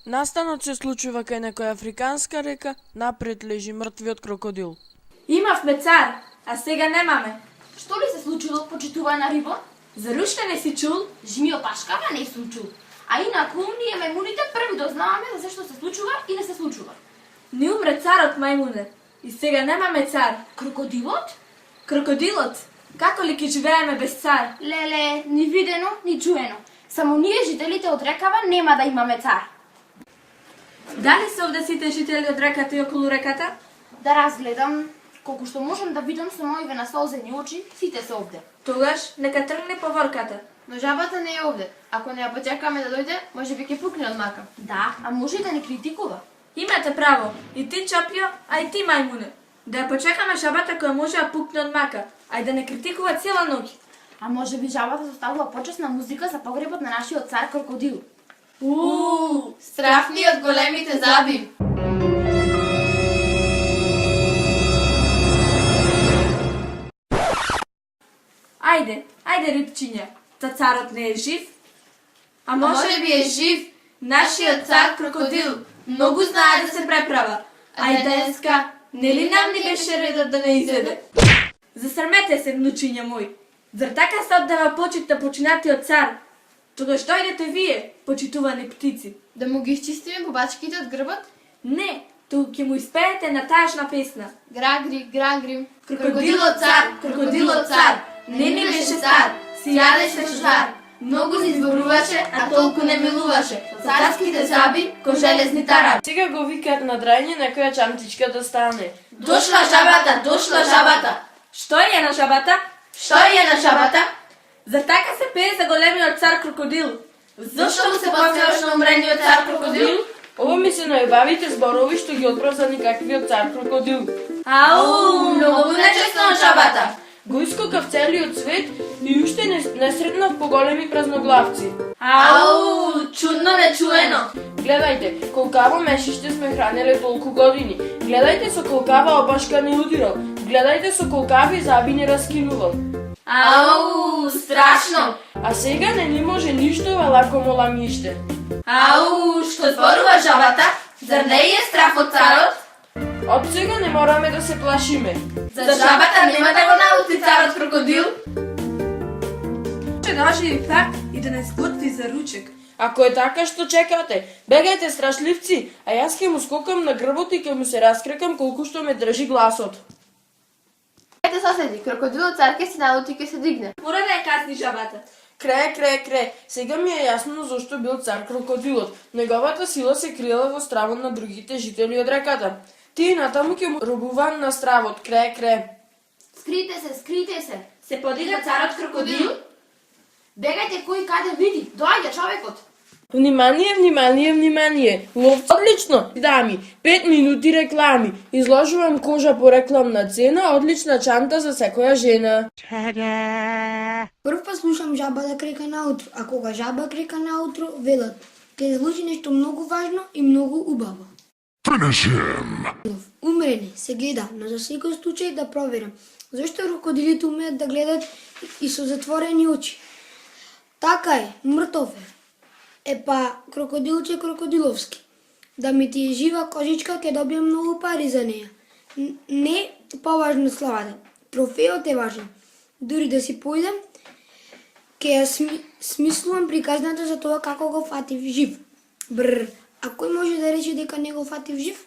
Настанот се случува кај некоја африканска река, напред лежи мртвиот крокодил. Имавме цар, а сега немаме. Што ли се случило, почитувана риба? Заруште не си чул? Жмио Пашкава не се случил. А инаку ние мајмуните први дознаваме за се што се случува и не се случува. Ни умре царот мајмуне. И сега немаме цар. Крокодилот? Крокодилот? Како ли ќе живееме без цар? Леле, ни видено, ни чуено. Само ние жителите од рекава нема да имаме цар. Дали се овде сите жители од реката и околу реката? Да разгледам, колку што можам да видам со моите насолзени очи, сите се овде. Тогаш нека тргне поворката. Но жабата не е овде. Ако не ја почекаме да дојде, може би ќе пукне од мака. Да, а може и да не критикува. Имате право. И ти Чапјо, а и ти мајмуне. Да ја почекаме жабата која може да пукне од мака, а и да не критикува цела ноќ. А може би жабата составува почесна музика за погребот на нашиот цар крокодил. Страфни од големите заби. Ајде рибчиња. Та царот не е жив? А Може би е жив. нашиот цар крокодил многу знае да се преправа. А и денеска, нели нам ни беше редот да не изеде? Засрамете се, внучиња мој. Зар така се оддава почит на починатиот цар? Тогаш дојдете вие, почитувани птици. Да му ги изчистиме бубачките од грбот? Не, туку ќе му испеете на тажна песна. Грагри, грагри. Крокодилот цар, не ни беше стар, си јадеше жар. Многу се изборуваше, а толку не милуваше. Царските заби, ко железни тараби. Сега го викаат на драјње некоја чантичка да стане. Дошла жабата, дошла жабата. Што е на жабата? Што е на жабата? Зар така се пее за големиот цар крокодил? Зошто му се посмееш на умрениот цар крокодил? Ова ми се најбавите зборови што ги отпраза никаквиот цар крокодил. Ау, Многу нечестно од жабата. Го искокав целиот свет и уште не сретнав поголеми празноглавци. Ау, чудно нечуено. Гледајте, колкаво мешиште сме хранеле толку години. Гледајте со колкава опашка не удирал. Гледајте со колкави заби не раскинувал. Ау, страшно. А сега не ни може ништо валако моламиште. Ау, што зборува жабата? Зар не е страф од царот? Од сега не мораме да се плашиме. За жабата нема да го научи царот крокодил? Ще доживи пак и да не сготви за ручек. Ако е така, што чекате? Бегајте, страшливци, а јас ќе му скокам на грбот и ќе му се раскрекам колку што ме држи гласот. Ете соседи, крокодилот цар ке се налути ке се дигне. Мора да ја казни жабата. Кре. Сега ми е јасно зошто бил цар крокодилот. Неговата сила се криела во стравот на другите жители од реката. Тие натаму ќе му робуваа на стравот. Кре. Скрите се. Се подига царот крокодил. Бегајте кој каде види. Доаѓа човекот. Внимание! Ловци, одлично! Дами, 5 минути реклами. Изложувам кожа по рекламна цена, одлична чанта за секоја жена. Прв пат слушам жаба да крека наутро, а кога жаба крека наутро, велат ќе случи нешто многу важно и многу убаво. Умрене, се гледа, но за секој случај да проверам. Зошто крокодилите умеат да гледат и со затворени очи? Така е, мртов е. Епа, крокодилче крокодиловски. Да ми ти е жива кожичка, ќе добијам многу пари за неја. Не поважно славата. Трофеот е важен. Дури да си појдем, ќе ја смислувам приказната за тоа како го фатив жив. А кој може да рече дека не го фатив жив?